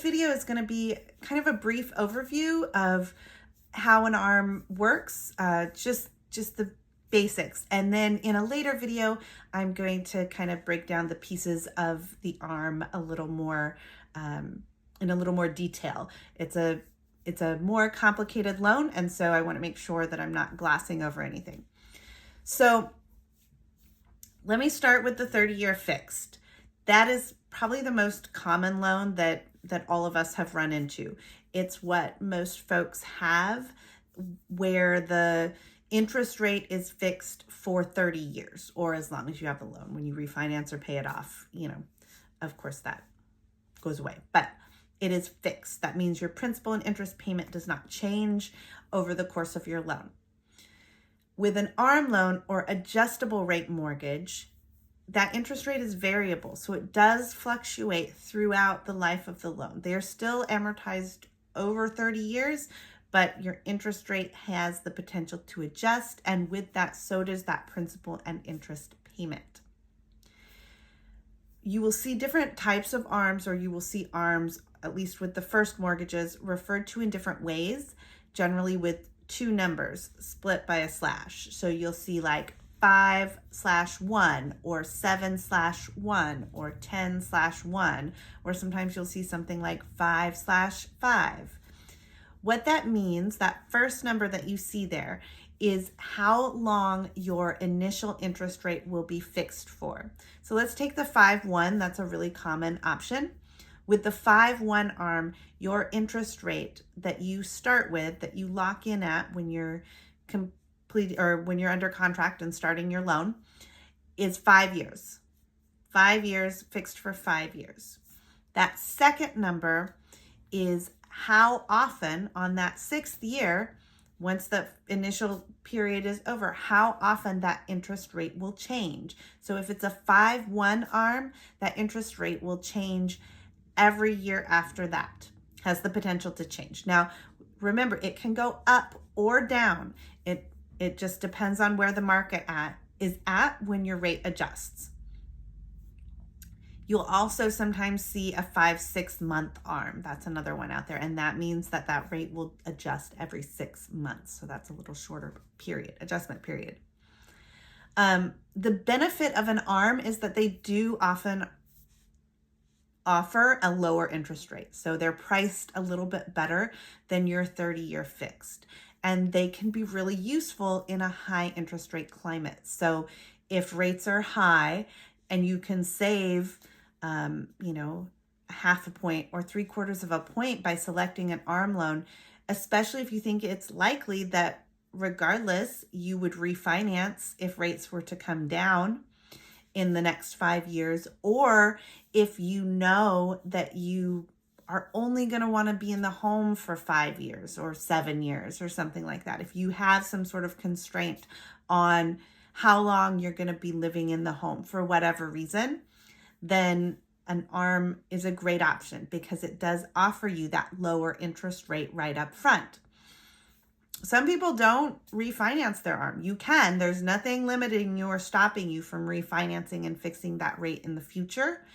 Video is going to be kind of a brief overview of how an arm works, just the basics. And then in a later video, I'm going to kind of break down the pieces of the arm a little more, in a little more detail. It's a more complicated loan, and so I want to make sure that I'm not glossing over anything. So let me start with the 30-year fixed. That is probably the most common loan that all of us have run into. It's what most folks have, where the interest rate is fixed for 30 years or as long as you have the loan. When you refinance or pay it off, of course that goes away, but it is fixed. That means your principal and interest payment does not change over the course of your loan. With an ARM loan or adjustable rate mortgage, that interest rate is variable, so it does fluctuate throughout the life of the loan. They are still amortized over 30 years, but your interest rate has the potential to adjust, and with that, so does that principal and interest payment. You will see different types of ARMs, or you will see ARMs, at least with the first mortgages, referred to in different ways, generally with two numbers split by a slash. So you'll see like 5/1 or 7/1 or 10/1, or sometimes you'll see something like 5/5. What that means, that first number that you see there, is how long your initial interest rate will be fixed for. So let's take the 5/1. That's a really common option. With the 5/1 ARM, your interest rate that you start with, that you lock in at when you're when you're under contract and starting your loan, is 5 years. 5 years fixed for 5 years. That second number is how often on that sixth year, once the initial period is over, how often that interest rate will change. So if it's a 5/1 ARM, that interest rate will change every year after that, has the potential to change. Now, remember, it can go up or down. It just depends on where the market is at when your rate adjusts. You'll also sometimes see a 5-6 month ARM. That's another one out there. And that means that rate will adjust every 6 months. So that's a little shorter adjustment period. The benefit of an ARM is that they do often offer a lower interest rate. So they're priced a little bit better than your 30-year fixed. And they can be really useful in a high interest rate climate. So if rates are high and you can save, 0.5 point or 3/4 of a point by selecting an ARM loan, especially if you think it's likely that regardless you would refinance if rates were to come down in the next 5 years, or if you know that you are only going to want to be in the home for 5 years or 7 years or something like that. If you have some sort of constraint on how long you're going to be living in the home for whatever reason, then an ARM is a great option because it does offer you that lower interest rate right up front. Some people don't refinance their ARM. You can. There's nothing limiting you or stopping you from refinancing and fixing that rate in the future.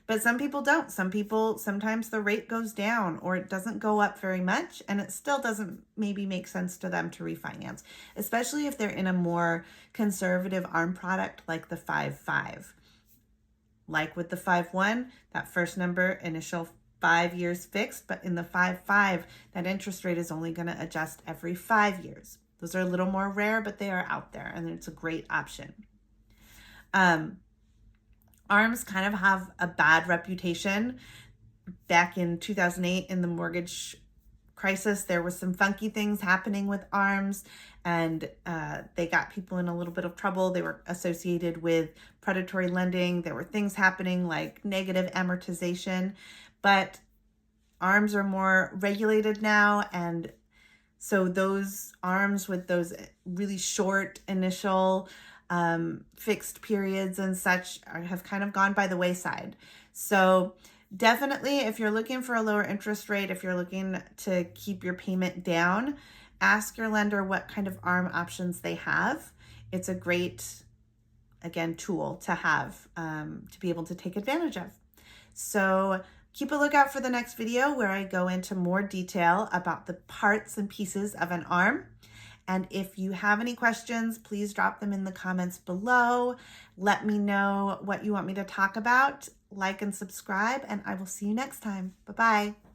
But some people don't. Sometimes the rate goes down or it doesn't go up very much, and it still doesn't maybe make sense to them to refinance, especially if they're in a more conservative ARM product like the 5/5. Like with the 5/1, that first number, initial 5 years fixed, but in the 5/5, that interest rate is only going to adjust every 5 years. Those are a little more rare, but they are out there, and it's a great option. ARMs kind of have a bad reputation. Back in 2008, in the mortgage crisis, there were some funky things happening with ARMs, and they got people in a little bit of trouble. They were associated with predatory lending. There were things happening like negative amortization, but ARMs are more regulated now, and so those ARMs with those really short initial fixed periods and such have kind of gone by the wayside. So definitely, if you're looking for a lower interest rate, if you're looking to keep your payment down, ask your lender what kind of ARM options they have. It's a great, again, tool to have to be able to take advantage of. So Keep a lookout for the next video where I go into more detail about the parts and pieces of an arm. And if you have any questions, please drop them in the comments below. Let me know what you want me to talk about. Like and subscribe, and I will see you next time. Bye-bye.